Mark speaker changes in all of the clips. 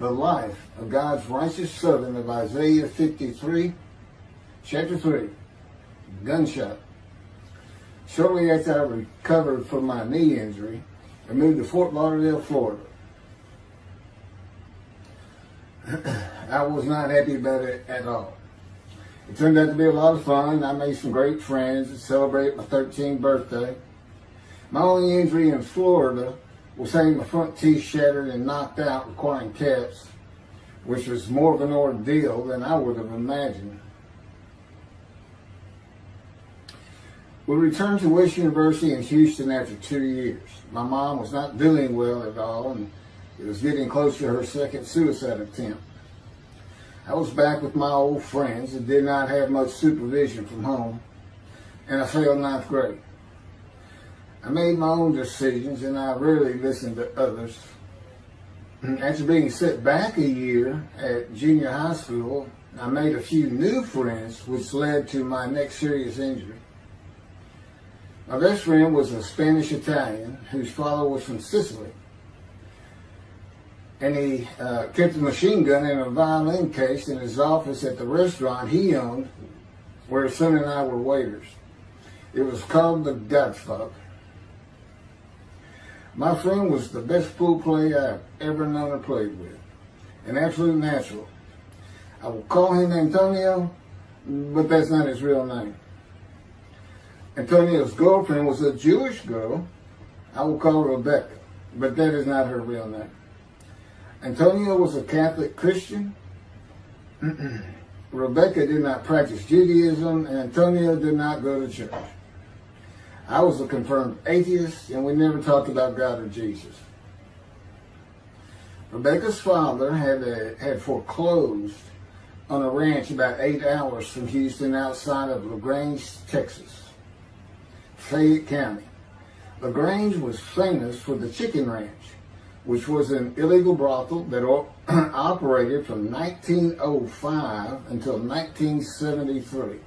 Speaker 1: the life of God's righteous servant of Isaiah 53, chapter 3, gunshot. Shortly after I recovered from my knee injury, I moved to Fort Lauderdale, Florida. I was not happy about it at all. It turned out to be a lot of fun. I made some great friends and celebrated my 13th birthday. My only injury in Florida was having my front teeth shattered and knocked out, requiring caps, which was more of an ordeal than I would have imagined. We returned to West University in Houston after 2 years. My mom was not doing well at all, and it was getting close to her second suicide attempt. I was back with my old friends and did not have much supervision from home, and I failed ninth grade. I made my own decisions, and I rarely listened to others. After being set back a year at junior high school, I made a few new friends, which led to my next serious injury. My best friend was a Spanish-Italian whose father was from Sicily. And he kept a machine gun and a violin case in his office at the restaurant he owned, where his son and I were waiters. It was called The Godfather. My friend was the best pool player I've ever known or played with, an absolute natural. I will call him Antonio, but that's not his real name. Antonio's girlfriend was a Jewish girl. I will call her Rebecca, but that is not her real name. Antonio was a Catholic Christian. Rebecca did not practice Judaism, and Antonio did not go to church. I was a confirmed atheist, and we never talked about God or Jesus. Rebecca's father had foreclosed on a ranch about 8 hours from Houston outside of LaGrange, Texas, Fayette County. LaGrange was famous for the Chicken Ranch, which was an illegal brothel that operated from 1905 until 1973.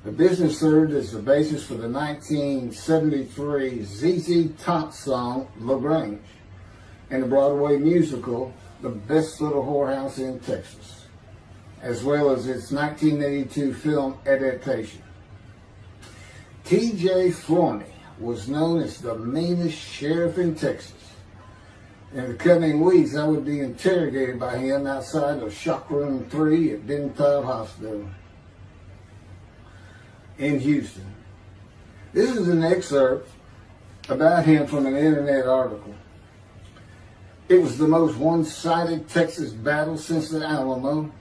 Speaker 1: The business served as the basis for the 1973 ZZ Top song, LaGrange, and the Broadway musical, The Best Little Whorehouse in Texas, as well as its 1982 film adaptation. T.J. Flourney was known as the meanest sheriff in Texas. In the coming weeks, I would be interrogated by him outside of Shock Room 3 at Dental Hospital in Houston. This is an excerpt about him from an internet article. It was the most one-sided Texas battle since the Alamo,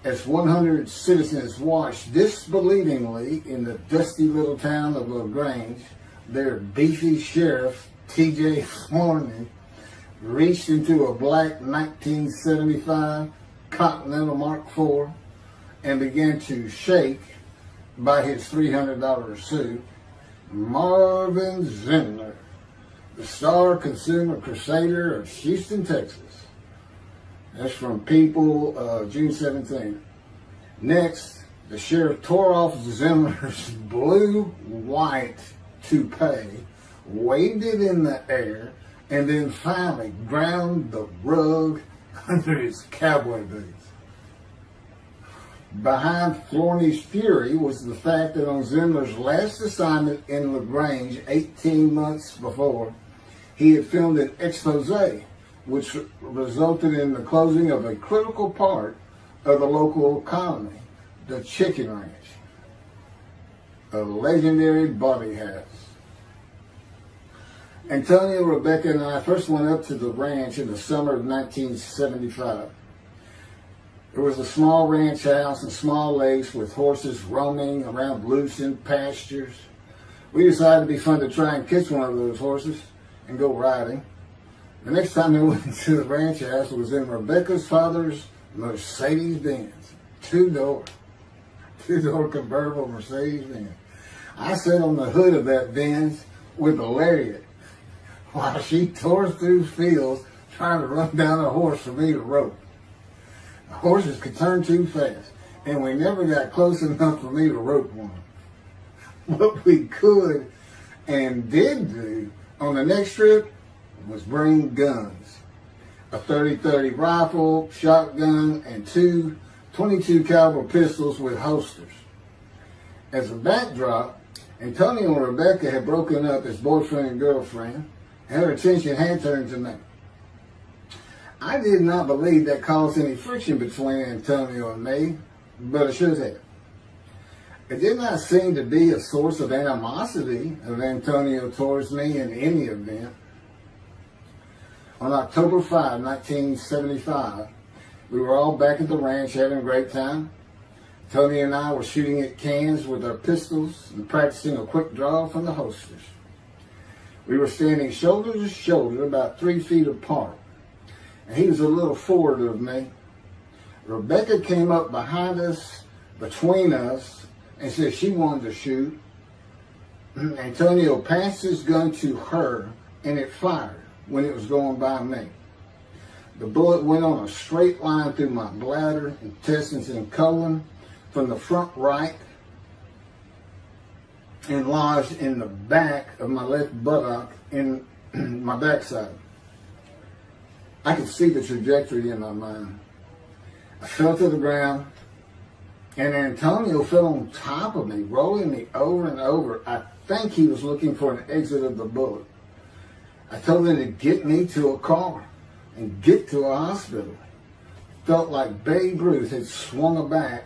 Speaker 1: as 100 citizens watched disbelievingly in the dusty little town of LaGrange, their beefy sheriff, T.J. Flourney, reached into a black 1975 Continental Mark IV and began to shake by his $300 suit Marvin Zimner, the star consumer crusader of Houston, Texas. That's from People, June 17th. Next, the sheriff tore off Zimmer's blue-white toupee, waved it in the air, and then finally ground the rug under his cowboy boots. Behind Flourney's fury was the fact that on Zimmer's last assignment in LaGrange 18 months before, he had filmed an expose which resulted in the closing of a critical part of the local economy, the Chicken Ranch, a legendary body house. Antonio, Rebecca, and I first went up to the ranch in the summer of 1975. There was a small ranch house and small lakes with horses roaming around loose in pastures. We decided it'd be fun to try and catch one of those horses and go riding. The next time we went to the ranch house was in Rebecca's father's Mercedes-Benz, two-door convertible Mercedes-Benz. I sat on the hood of that Benz with a lariat while she tore through fields trying to run down a horse for me to rope. The horses could turn too fast, and we never got close enough for me to rope one. What we could and did do on the next trip was bring guns. a 30-30 rifle, shotgun, and two 22 caliber pistols with holsters. As a backdrop, Antonio and Rebecca had broken up as boyfriend and girlfriend, and her attention had turned to me. I did not believe that caused any friction between Antonio and me, but it should have. It did not seem to be a source of animosity of Antonio towards me in any event. On October 5, 1975, we were all back at the ranch having a great time. Tony and I were shooting at cans with our pistols and practicing a quick draw from the holsters. We were standing shoulder to shoulder, about 3 feet apart, and he was a little forward of me. Rebecca came up behind us, between us, and said she wanted to shoot. Antonio passed his gun to her, and it fired when it was going by me. The bullet went on a straight line through my bladder, intestines, and colon from the front right and lodged in the back of my left buttock in my backside. I could see the trajectory in my mind. I fell to the ground, and Antonio fell on top of me, rolling me over and over. I think he was looking for an exit of the bullet. I told him to get me to a car and get to a hospital. Felt like Babe Ruth had swung a bat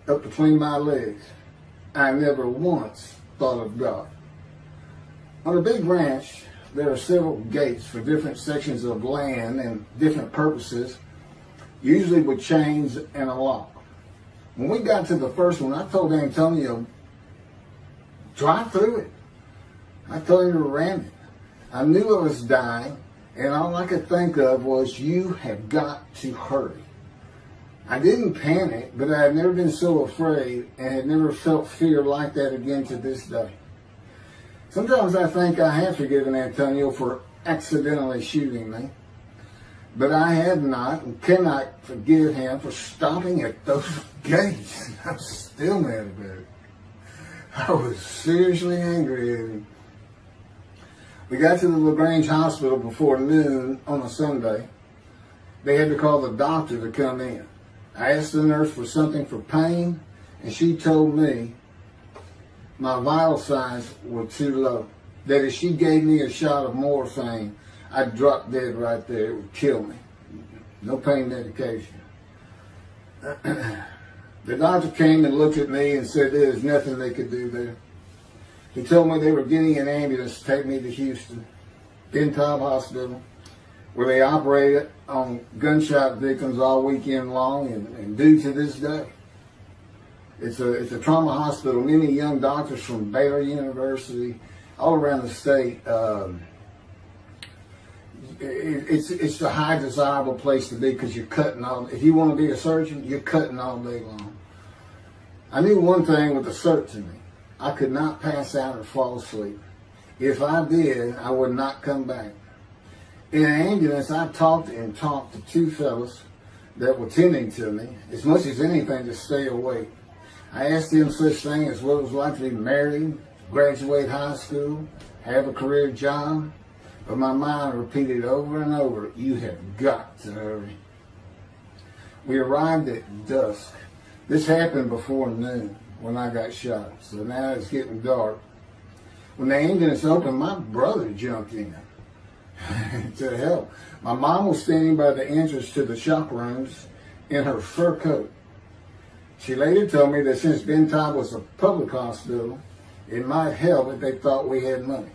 Speaker 1: up between my legs. I never once thought of God. On a big ranch, there are several gates for different sections of land and different purposes, usually with chains and a lock. When we got to the first one, I told Antonio, drive through it. I told him to ram it. I knew I was dying, and all I could think of was, you have got to hurry. I didn't panic, but I had never been so afraid and had never felt fear like that again to this day. Sometimes I think I have forgiven Antonio for accidentally shooting me, but I have not and cannot forgive him for stopping at those gates. I'm still mad about it. I was seriously angry at him. We got to the LaGrange Hospital before noon on a Sunday. They had to call the doctor to come in. I asked the nurse for something for pain, and she told me my vital signs were too low. That if she gave me a shot of morphine, I'd drop dead right there. It would kill me. No pain medication. The doctor came and looked at me and said there was nothing they could do there. He told me they were getting an ambulance to take me to Houston, Bentob Hospital, where they operated on gunshot victims all weekend long and do to this day. It's a trauma hospital. Many young doctors from Baylor University, all around the state. It's a high desirable place to be because you're cutting all. If you want to be a surgeon, you're cutting all day long. I knew one thing with the certainty. I could not pass out or fall asleep. If I did, I would not come back. In an ambulance, I talked to two fellas that were tending to me, as much as anything to stay awake. I asked them such things as what it was like to be married, graduate high school, have a career job, but my mind repeated over and over, you have got to hurry. We arrived at dusk. This happened before noon when I got shot, so now it's getting dark. When the ambulance opened, my brother jumped in to help. My mom was standing by the entrance to the shock rooms in her fur coat. She later told me that since Bentob was a public hospital, it might help if they thought we had money.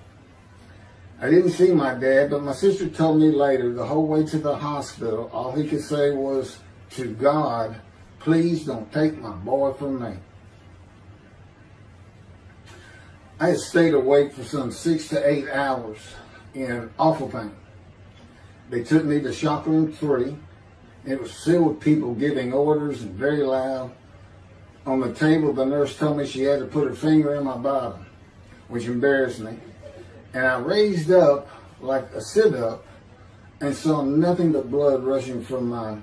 Speaker 1: I didn't see my dad, but my sister told me later, the whole way to the hospital, all he could say was, to God, please don't take my boy from me. I had stayed awake for some 6 to 8 hours in awful pain. They took me to shock room 3. It was filled with people giving orders and very loud. On the table, the nurse told me she had to put her finger in my bottom, which embarrassed me. And I raised up like a sit-up and saw nothing but blood rushing from my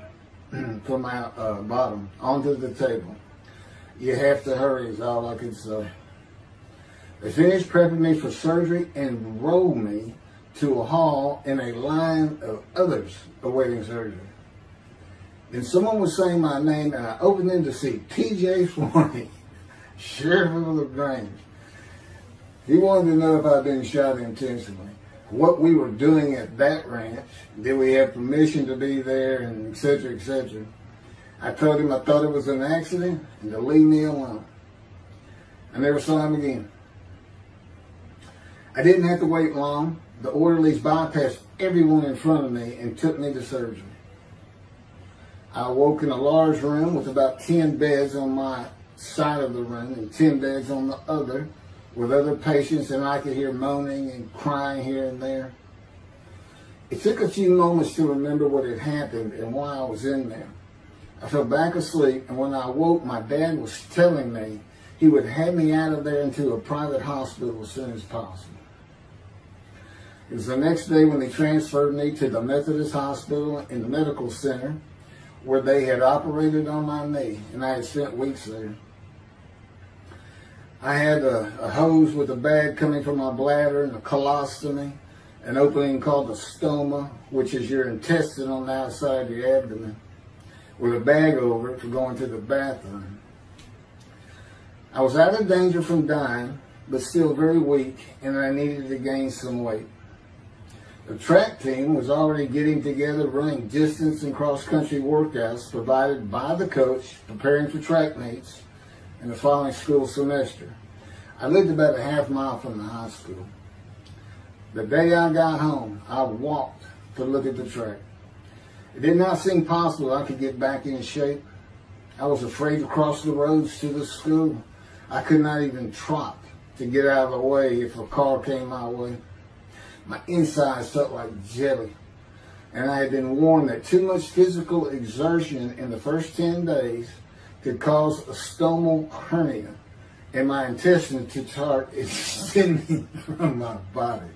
Speaker 1: bottom onto the table. You have to hurry is all I could say. They finished prepping me for surgery and rolled me to a hall in a line of others awaiting surgery. Then someone was saying my name, and I opened in to see T.J. Forney, Sheriff of LaGrange. He wanted to know if I'd been shot intentionally, what we were doing at that ranch, did we have permission to be there, and et cetera, et cetera. I told him I thought it was an accident and to leave me alone. I never saw him again. I didn't have to wait long. The orderlies bypassed everyone in front of me and took me to surgery. I awoke in a large room with about 10 beds on my side of the room and 10 beds on the other, with other patients, and I could hear moaning and crying here and there. It took a few moments to remember what had happened and why I was in there. I fell back asleep, and when I awoke, my dad was telling me he would have me out of there into a private hospital as soon as possible. It was the next day when they transferred me to the Methodist Hospital in the medical center, where they had operated on my knee, and I had spent weeks there. I had a hose with a bag coming from my bladder and a colostomy, an opening called the stoma, which is your intestine on the outside of your abdomen, with a bag over it for going to the bathroom. I was out of danger from dying, but still very weak, and I needed to gain some weight. The track team was already getting together, running distance and cross-country workouts provided by the coach, preparing for track meets in the following school semester. I lived about a half mile from the high school. The day I got home, I walked to look at the track. It did not seem possible I could get back in shape. I was afraid to cross the roads to the school. I could not even trot to get out of the way if a car came my way. My insides felt like jelly, and I had been warned that too much physical exertion in the first 10 days could cause a stomal hernia and my intestines to start extending from my body.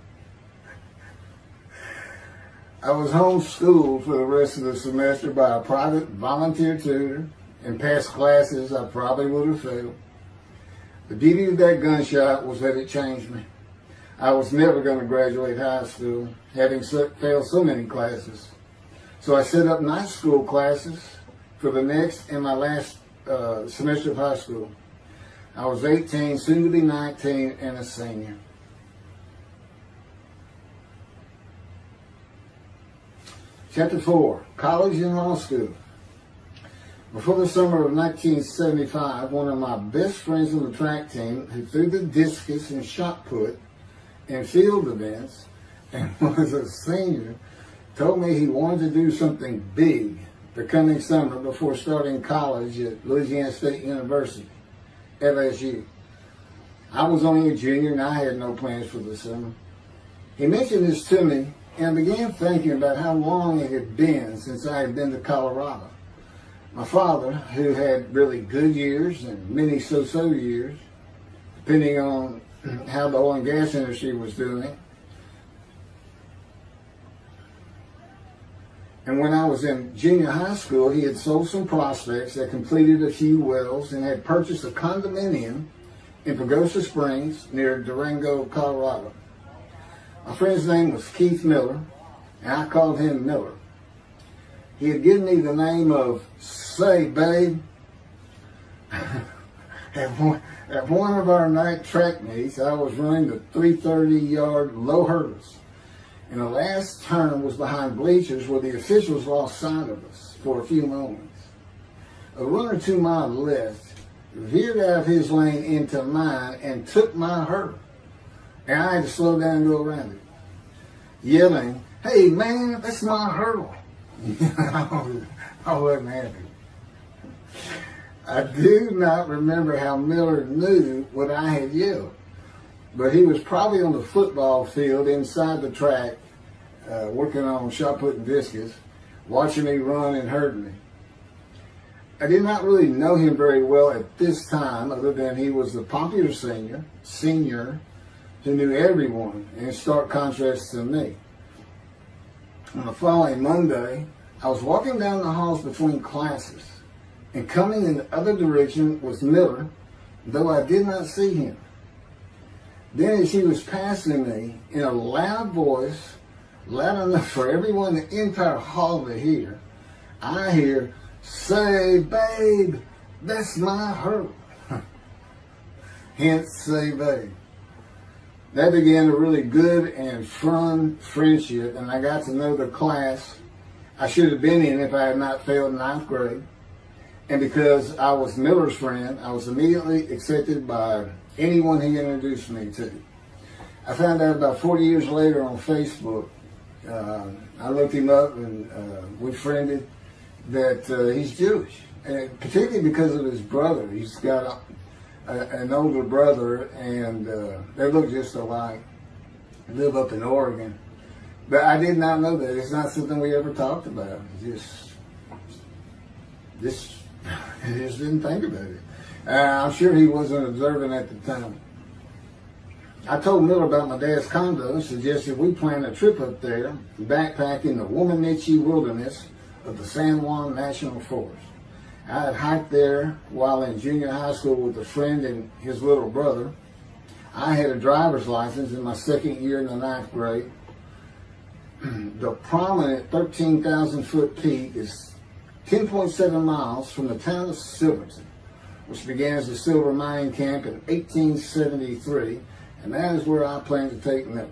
Speaker 1: I was homeschooled for the rest of the semester by a private volunteer tutor, and passed classes I probably would have failed. The beauty of that gunshot was that it changed me. I was never going to graduate high school, having failed so many classes. So I set up night school classes for the next and my last semester of high school. I was 18, soon to be 19, and a senior. Chapter 4, College and Law School. Before the summer of 1975, one of my best friends on the track team, who threw the discus and shot put in field events and was a senior, told me he wanted to do something big the coming summer before starting college at Louisiana State University, LSU. I was only a junior and I had no plans for the summer. He mentioned this to me, and I began thinking about how long it had been since I had been to Colorado. My father, who had really good years and many so-so years, depending on how the oil and gas industry was doing. And when I was in junior high school, he had sold some prospects that completed a few wells and had purchased a condominium in Pagosa Springs near Durango, Colorado. My friend's name was Keith Miller, and I called him Miller. He had given me the name of Say Babe. At one of our night track meets, I was running the 330-yard low hurdles, and the last turn was behind bleachers where the officials lost sight of us for a few moments. A runner to my left veered out of his lane into mine and took my hurdle, and I had to slow down and go around it, yelling, "Hey man, that's my hurdle." I wasn't happy. I do not remember how Miller knew what I had yelled, but he was probably on the football field inside the track, working on shot put and discus, watching me run and hurting me. I did not really know him very well at this time, other than he was the popular senior who knew everyone, in stark contrast to me. On the following Monday, I was walking down the halls between classes, and coming in the other direction was Miller, though I did not see him. Then as she was passing me in a loud voice, loud enough for everyone in the entire hall to hear, I hear, "Say, babe, that's my hurt." Hence, say, babe. That began a really good and fun friendship, and I got to know the class I should have been in if I had not failed ninth grade. And because I was Miller's friend, I was immediately accepted by anyone he introduced me to. I found out about 40 years later on Facebook. I looked him up and we friended that he's Jewish, and particularly because of his brother. He's got an older brother, and they look just alike. Live up in Oregon. But I did not know that. It's not something we ever talked about. Just didn't think about it. I'm sure he wasn't observant at the time. I told Miller about my dad's condo and suggested we plan a trip up there, backpacking the Womanichi wilderness of the San Juan National Forest. I had hiked there while in junior high school with a friend and his little brother. I had a driver's license in my second year in the ninth grade. The prominent 13,000 foot peak is 10.7 miles from the town of Silverton, which began as a silver mining camp in 1873, and that is where I plan to take Miller.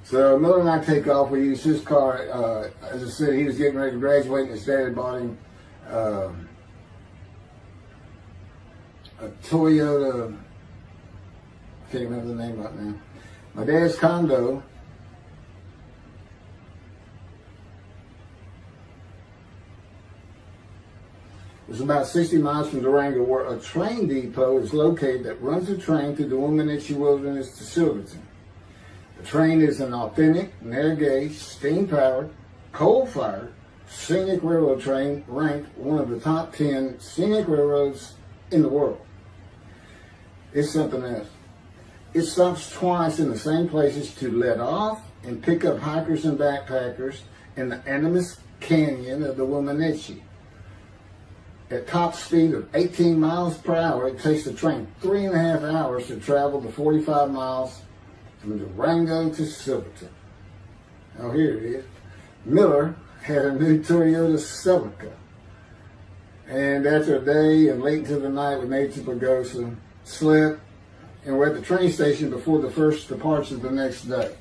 Speaker 1: So Miller and I take off. We use his car. As I said, he was getting ready to graduate, and his dad had bought him a Toyota. I can't remember the name right now. My dad's condo was about 60 miles from Durango, where a train depot is located that runs a train through the Womanichi Wilderness to Silverton. The train is an authentic, narrow gauge, steam-powered, coal-fired, scenic railroad train ranked one of the top 10 scenic railroads in the world. It's something else. It stops twice in the same places to let off and pick up hikers and backpackers in the Animas Canyon of the Womanichi. At top speed of 18 miles per hour, it takes the train 3.5 hours to travel the 45 miles from Durango to Silverton. Now here it is. Miller had a new Toyota Celica. And after a day and late into the night, we made it to Pagosa, slept, and we're at the train station before the first departure the next day.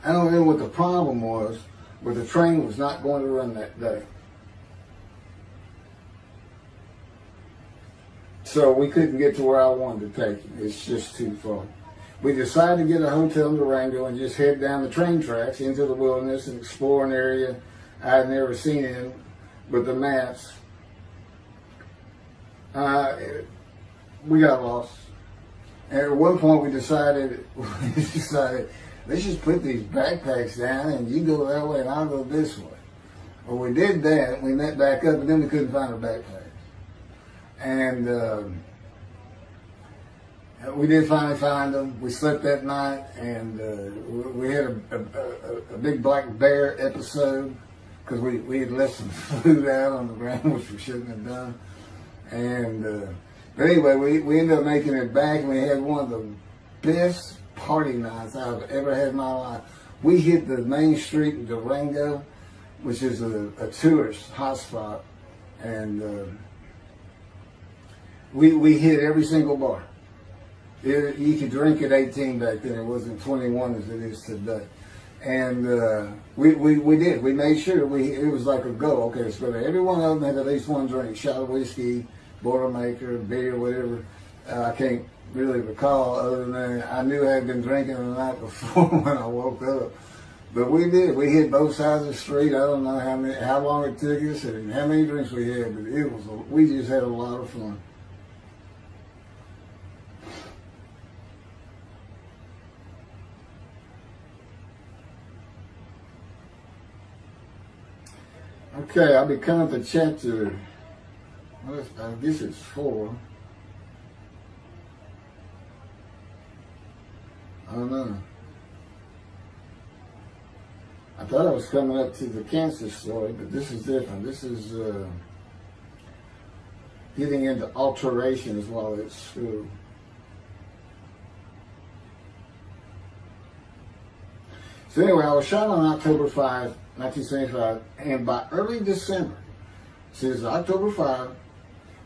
Speaker 1: I don't know what the problem was, but the train was not going to run that day. So we couldn't get to where I wanted to take him. It's just too far. We decided to get a hotel in Durango and just head down the train tracks into the wilderness and explore an area I had never seen in with the maps. We got lost. And at one point we decided, let's just put these backpacks down and you go that way and I'll go this way. Well, we did that. We met back up, and then we couldn't find our backpacks. And we did finally find them. We slept that night, and we had a big black bear episode because we had left some food out on the ground, which we shouldn't have done. And but anyway, we ended up making it back, and we had one of the best party nights I've ever had in my life. We hit the main street in Durango, which is a tourist hotspot, and we hit every single bar. You could drink at 18 back then. It wasn't 21 as it is today. And we did. We made sure it was like a go. Okay, so every one of them had at least one drink: shot of whiskey, Boilermaker, beer, whatever. I can't really recall other than I knew I had been drinking the night before when I woke up. But we did. We hit both sides of the street. I don't know how long it took us and how many drinks we had, but we just had a lot of fun. Okay, I'll be coming to chapter, I guess it's 4. I don't know. I thought I was coming up to the cancer story, but this is different. This is getting into alterations while at school. So anyway, I was shot on October 5, 1975, and by early December, since October 5,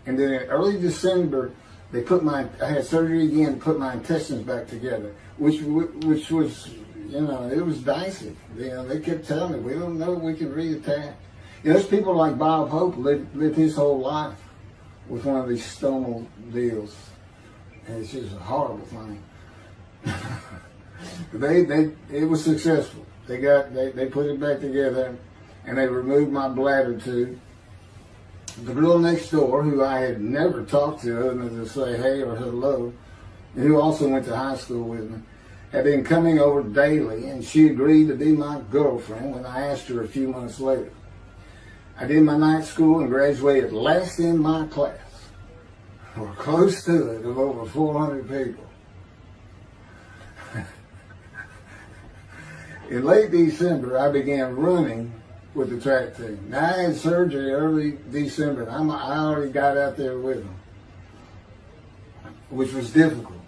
Speaker 1: and then in early December, I had surgery again to put my intestines back together, which was, it was dicey. They kept telling me, we don't know if we can reattach. There's people like Bob Hope lived his whole life with one of these stonal deals, and it's just a horrible thing. It was successful. They put it back together, and they removed my bladder tube. The girl next door, who I had never talked to other than to say hey or hello, and who also went to high school with me, had been coming over daily, and she agreed to be my girlfriend when I asked her a few months later. I did my night school and graduated last in my class, or close to it, of over 400 people. In late December, I began running with the track team. Now, I had surgery early December, and I already got out there with them, which was difficult.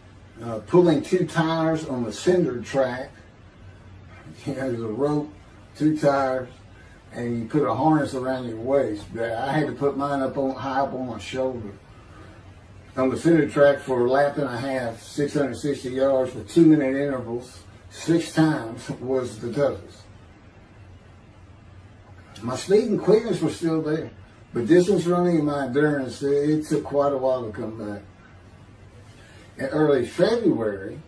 Speaker 1: Pulling 2 tires on the cinder track, there's a rope, 2 tires, and you put a harness around your waist. I had to put mine high up on my shoulder. On the cinder track for a lap and a half, 660 yards with 2-minute intervals, 6 times was the toughest. My speed and quickness were still there, but distance running and my endurance, it took quite a while to come back. In early February,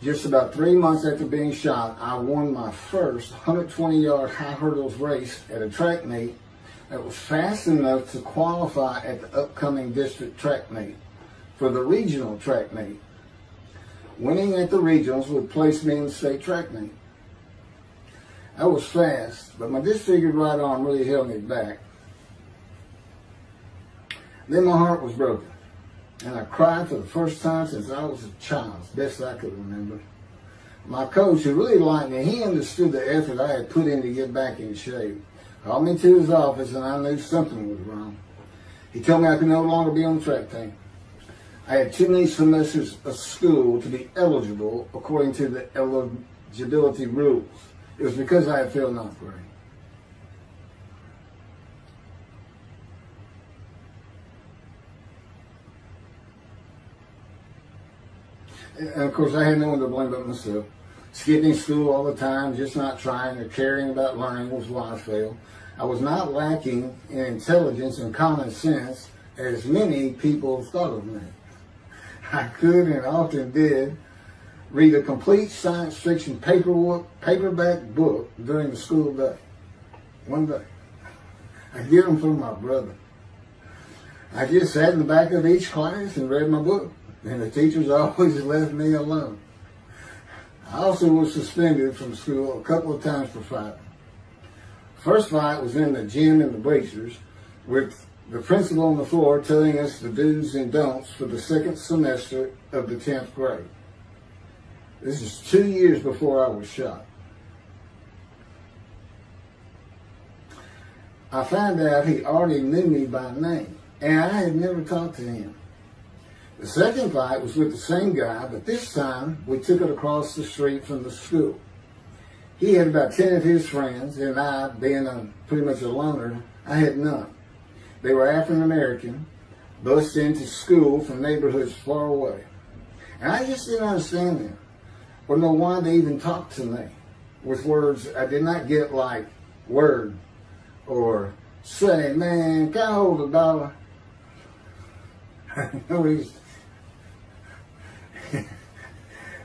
Speaker 1: just about 3 months after being shot, I won my first 120-yard high hurdles race at a track meet that was fast enough to qualify at the upcoming district track meet for the regional track meet. Winning at the regionals would place me in the state track meet. I was fast, but my disfigured right arm really held me back. Then my heart was broken, and I cried for the first time since I was a child, as best I could remember. My coach, who really liked me, he understood the effort I had put in to get back in shape. Called me to his office, and I knew something was wrong. He told me I could no longer be on the track team. I had too many semesters of school to be eligible according to the eligibility rules. It was because I had failed 9th grade. And of course, I had no one to blame but myself. Skipping school all the time, just not trying or caring about learning was why I failed. I was not lacking in intelligence and common sense, as many people thought of me. I could and often did read a complete science fiction paperback book during the school day. One day. I get them from my brother. I just sat in the back of each class and read my book, and the teachers always left me alone. I also was suspended from school a couple of times for fighting. First fight was in the gym in the bleachers with the principal on the floor telling us the do's and don'ts for the second semester of the 10th grade. This is 2 years before I was shot. I found out he already knew me by name, and I had never talked to him. The second fight was with the same guy, but this time we took it across the street from the school. He had about 10 of his friends, and I, being pretty much a loner, I had none. They were African American, bused into school from neighborhoods far away. And I just didn't understand them, or know why they even talked to me with words I did not get, like word, or say, man, can I hold $1?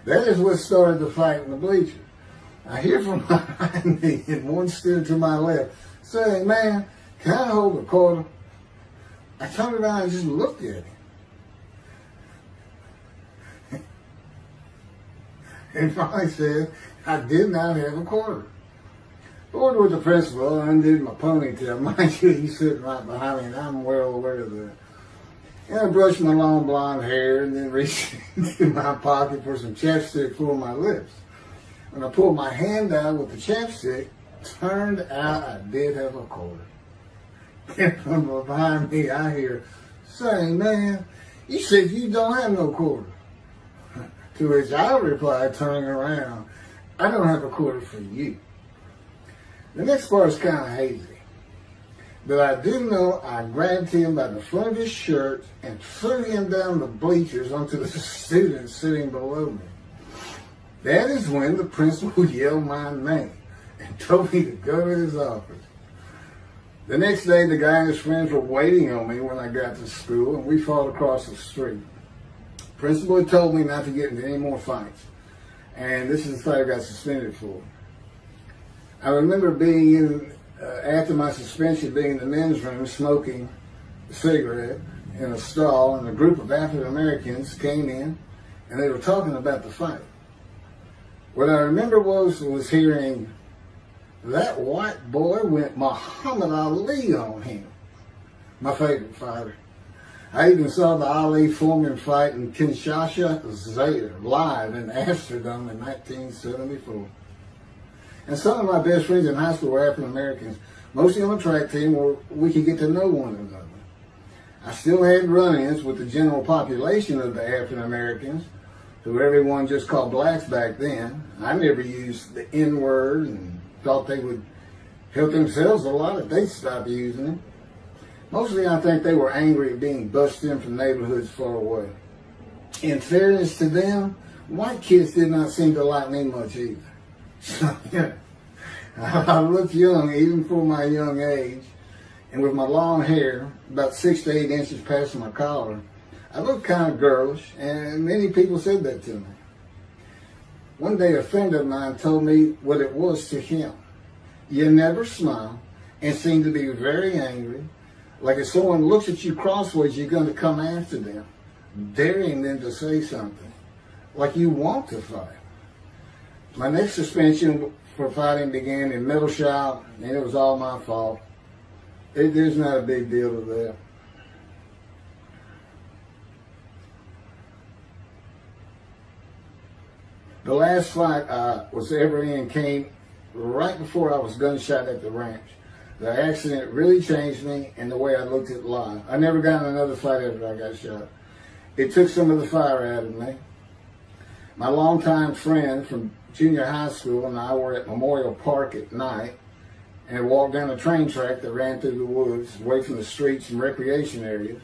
Speaker 1: That is what started the fight in the bleachers. I hear from behind me, and one stood to my left, saying, man, can I hold $1? I turned around and just looked at him. And finally said, I did not have $1. Ordered with the principal, I undid my ponytail. Mind you, he's sitting right behind me, and I'm well aware of that. And I brushed my long blonde hair and then reached into my pocket for some chapstick for my lips. When I pulled my hand out with the chapstick, turned out I did have a quarter. And from behind me, I hear, "Say, man, you said you don't have no quarter." To which I replied, turning around, "I don't have a quarter for you." The next part is kind of hazy. But I do know I grabbed him by the front of his shirt and threw him down the bleachers onto the students sitting below me. That is when the principal yelled my name and told me to go to his office. The next day, the guy and his friends were waiting on me when I got to school, and we fought across the street. The principal had told me not to get into any more fights, and this is the fight I got suspended for. I remember being in, after my suspension, being in the men's room smoking a cigarette in a stall, and a group of African Americans came in, and they were talking about the fight. What I remember was hearing, "That white boy went Muhammad Ali on him." My favorite fighter. I even saw the Ali-Foreman fight in Kinshasa, Zaire, live in Amsterdam in 1974. And some of my best friends in high school were African Americans, mostly on the track team where we could get to know one another. I still had run-ins with the general population of the African Americans, who everyone just called blacks back then. I never used the N-word and thought they would help themselves a lot if they stopped using it. Mostly I think they were angry at being bussed in from neighborhoods far away. In fairness to them, white kids did not seem to like me much either. So, yeah, I looked young even for my young age, and with my long hair, about 6 to 8 inches past my collar, I looked kind of girlish, and many people said that to me. One day a friend of mine told me what it was to him. You never smile and seem to be very angry, like if someone looks at you crossways, you're going to come after them, daring them to say something, like you want to fight. My next suspension for fighting began in middle shop, and it was all my fault. There's not a big deal to that. The last fight I was ever in came right before I was gunshot at the ranch. The accident really changed me and the way I looked at life. I never got in another fight after I got shot. It took some of the fire out of me. My longtime friend from junior high school and I were at Memorial Park at night and walked down a train track that ran through the woods, away from the streets and recreation areas.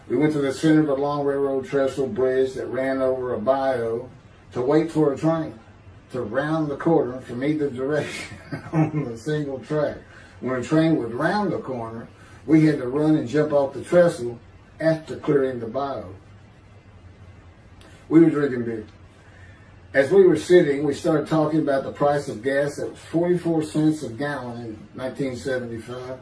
Speaker 1: We went to the center of a long railroad trestle bridge that ran over a bayou to wait for a train to round the corner from either direction on the single track. When a train would round the corner, we had to run and jump off the trestle after clearing the bayou. We were drinking beer. As we were sitting, we started talking about the price of gas that was 44 cents a gallon in 1975.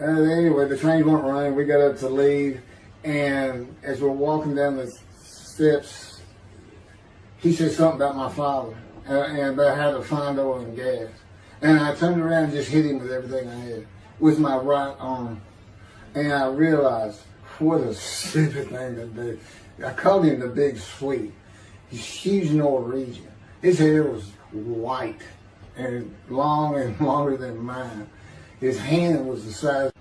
Speaker 1: Anyway, the trains weren't running. We got up to leave, and as we're walking down the steps, he said something about my father and about how to find oil and gas. And I turned around and just hit him with everything I had, with my right arm. And I realized, what a stupid thing to do. I called him the Big Sweet. He's huge Norwegian. His hair was white and long and longer than mine. His hand was the size.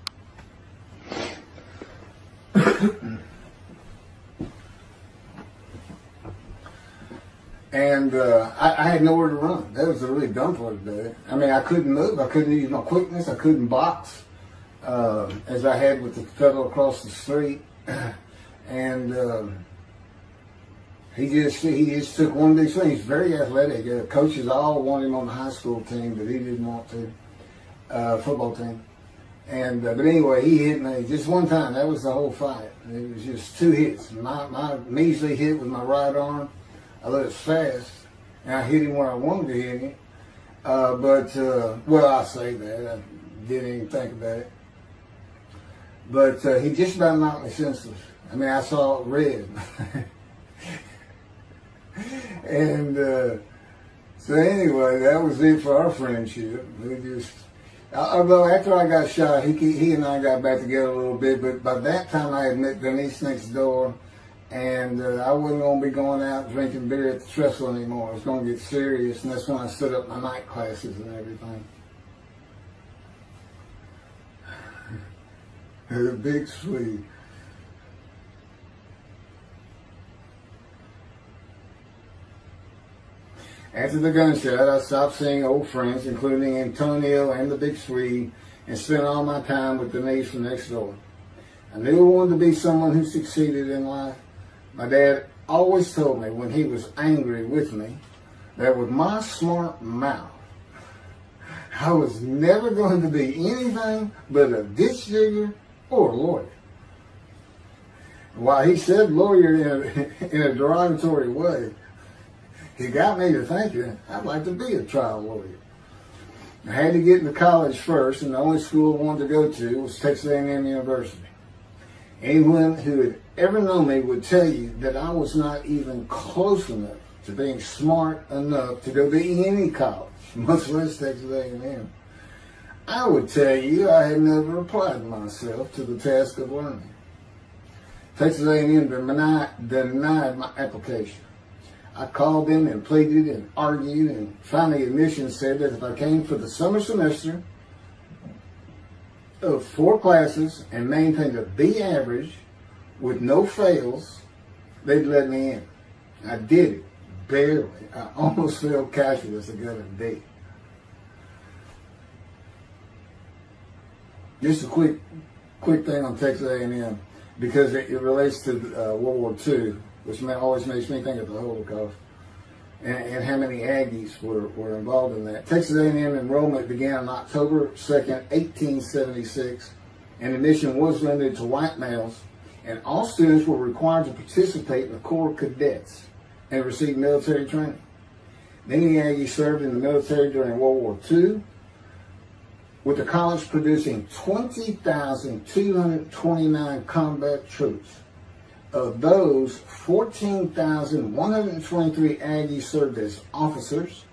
Speaker 1: And I had nowhere to run. That was the really dumb part of it. I mean, I couldn't move. I couldn't use my quickness. I couldn't box as I had with the fellow across the street. And he just took one of these things. He's very athletic. Coaches all wanted him on the high school team, but he didn't want to. Football team. And but anyway, he hit me just one time. That was the whole fight. It was just 2 hits. My measly hit with my right arm. I let it fast, and I hit him where I wanted to hit him. Well, I say that. I didn't even think about it. But he just about knocked me senseless. I mean, I saw red. And so anyway, that was it for our friendship. We just, although after I got shot, he and I got back together a little bit, but by that time I had met Denise next door, And I wasn't going to be going out drinking beer at the trestle anymore. It was going to get serious, and that's when I set up my night classes and everything. The big Swede. After the gunshot, I stopped seeing old friends, including Antonio and the big Swede, and spent all my time with Denise from next door. I knew I wanted to be someone who succeeded in life. My dad always told me when he was angry with me that with my smart mouth, I was never going to be anything but a ditch digger or a lawyer. While he said lawyer in a derogatory way, he got me to thinking I'd like to be a trial lawyer. I had to get into college first, and the only school I wanted to go to was Texas A&M University. Anyone who had ever known me would tell you that I was not even close enough to being smart enough to go to any college, much less Texas A&M. I would tell you I had never applied myself to the task of learning. Texas A&M denied my application. I called them and pleaded and argued, and finally admissions said that if I came for the summer semester of 4 classes and maintained a B average with no fails, they'd let me in. I did it, barely. I almost failed calculus and got a D. Just a quick thing on Texas A&M, because it relates to World War II, which always makes me think of the Holocaust, and how many Aggies were involved in that. Texas A&M enrollment began on October 2nd, 1876, and admission was limited to white males, and all students were required to participate in the Corps of Cadets and receive military training. Many Aggies served in the military during World War II, with the college producing 20,229 combat troops. Of those, 14,123 Aggies served as officers,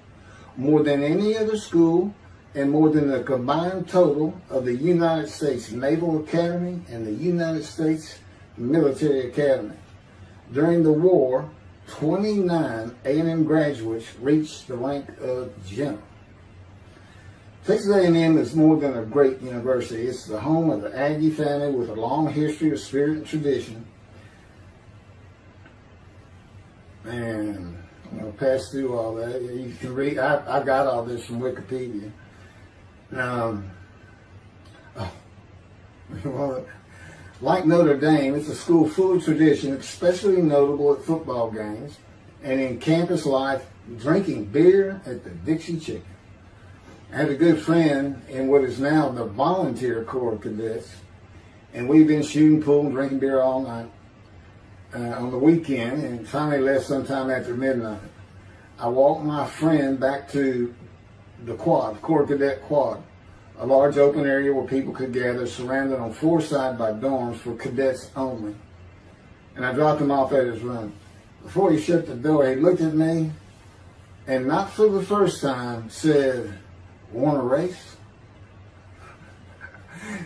Speaker 1: more than any other school, and more than the combined total of the United States Naval Academy and the United States Military Academy. During the war, 29 A&M graduates reached the rank of general. Texas A&M is more than a great university. It's the home of the Aggie family with a long history of spirit and tradition. And I'm going to pass through all that. You can read, I got all this from Wikipedia. Like Notre Dame, it's a school full of tradition, especially notable at football games and in campus life, drinking beer at the Dixie Chicken. I have a good friend in what is now the Volunteer Corps of Cadets, and we've been shooting pool and drinking beer all night on the weekend, and finally left sometime after midnight. I walked my friend back to the quad, Corps Cadet Quad, a large open area where people could gather, surrounded on 4 sides by dorms for cadets only. And I dropped him off at his room. Before he shut the door, he looked at me, and not for the first time, said, "Want to race?"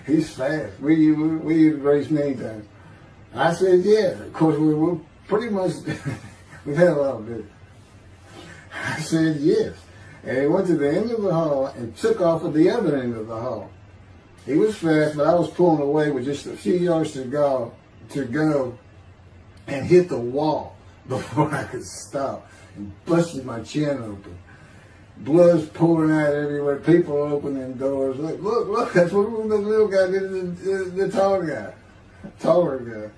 Speaker 1: He's fast. We raced many times. I said, yeah. Of course, we were pretty much, we've had a lot of business. I said, yes. And he went to the end of the hall and took off at the other end of the hall. He was fast, but I was pulling away with just a few yards to go and hit the wall before I could stop and busted my chin open. Blood's pouring out everywhere. People opening doors. Look, that's what the little guy did to the taller guy. Taller guy.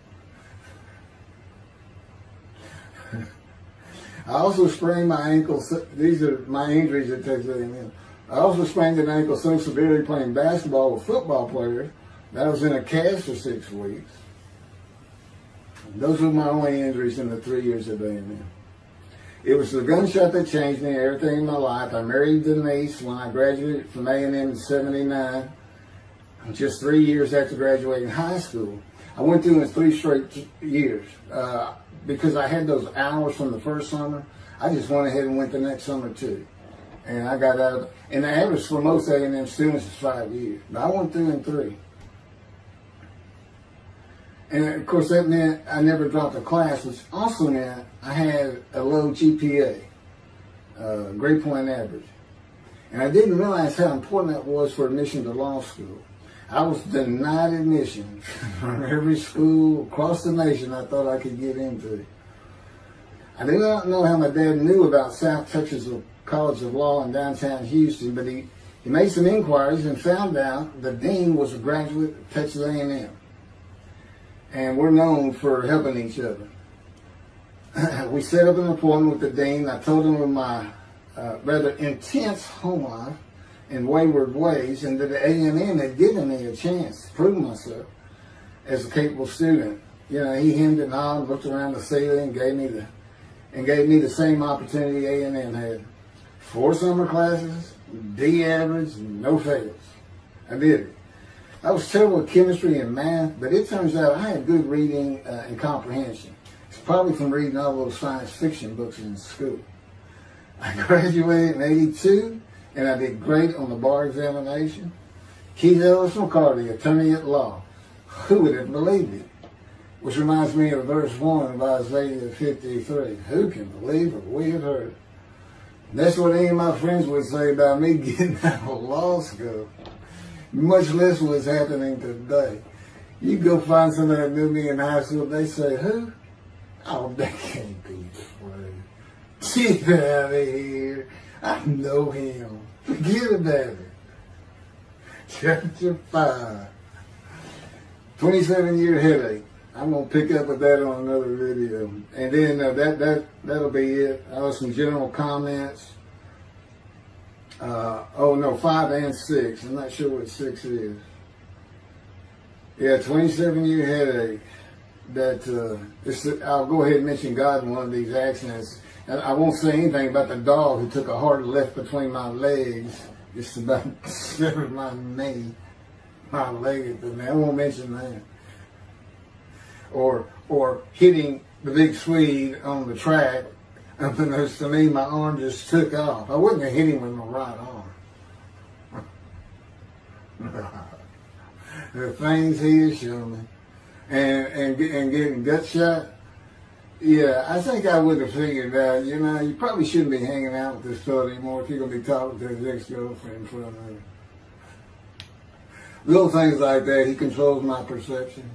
Speaker 1: I also sprained my ankle. These are my injuries at Texas A&M. I also sprained an ankle so severely playing basketball with football players that I was in a cast for 6 weeks. Those were my only injuries in the 3 years at A&M. It was the gunshot that changed me, everything in my life. I married Denise when I graduated from A&M in '79, just 3 years after graduating high school. I went through it in 3 straight years. Because I had those hours from the first summer, I just went ahead and went the next summer too. And I got out, and the average for most A&M students is 5 years. But I went through in 3. And of course that meant I never dropped a class, which also meant I had a low GPA, grade point average. And I didn't realize how important that was for admission to law school. I was denied admission from every school across the nation I thought I could get into. I do not know how my dad knew about South Texas College of Law in downtown Houston, but he made some inquiries and found out the dean was a graduate of Texas A&M. And we're known for helping each other. We set up an appointment with the dean. I told him of my rather intense home life and wayward ways, and that the A&M had given me a chance to prove myself as a capable student. You know, he hemmed and hawed, looked around the ceiling, and gave me the same opportunity A&M had. 4 summer classes, D average, no fails. I did it. I was terrible at chemistry and math, but it turns out I had good reading and comprehension. It's probably from reading all those science fiction books in school. I graduated in '82, and I did great on the bar examination. Keith Ellis McCarty, attorney at law. Who would have believed it? Which reminds me of verse 1 of Isaiah 53. Who can believe what we have heard? That's what any of my friends would say about me getting out of law school. Much less what's happening today. You go find somebody that knew me in high school, they say, who? Oh, that can't be true. Get out of here. I know him. Forget about it. Chapter 5. 27-year headache. I'm going to pick up with that on another video. And then that'll be it. I have some general comments. 5 and 6. I'm not sure what 6 is. Yeah, 27-year headache. I'll go ahead and mention God in one of these accidents. And I won't say anything about the dog who took a hard left between my legs, just about severed my knee, my leg at the knee. I won't mention that. Or hitting the big Swede on the track. Unbeknownst to me, my arm just took off. I wouldn't have hit him with my right arm. The things he has shown me. And getting gut shot. Yeah, I think I would have figured out, you probably shouldn't be hanging out with this fellow anymore if you're going to be talking to his ex-girlfriend in front of him. Little things like that, he controls my perception.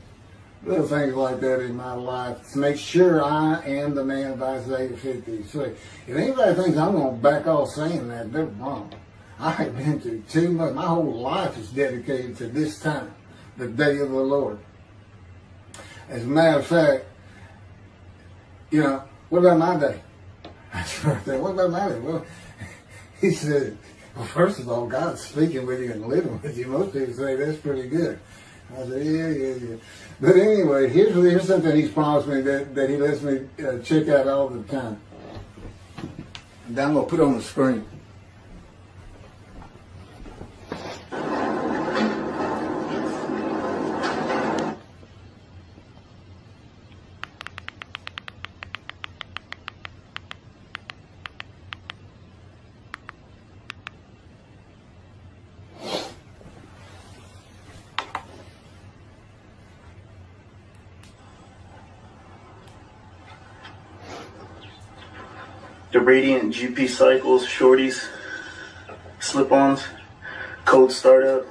Speaker 1: Little things like that in my life to make sure I am the man of Isaiah 53. If anybody thinks I'm going to back off saying that, they're wrong. I have been through too much. My whole life is dedicated to this time, the day of the Lord. As a matter of fact, what about my day? What about my day? Well, he said, well, first of all, God's speaking with you and living with you. Most people say that's pretty good. I said, yeah. But anyway, here's something he's promised me that he lets me check out all the time. And I'm going to put on the screen.
Speaker 2: The Radiant GP Cycles, Shorties, Slip-Ons, Cold Startup.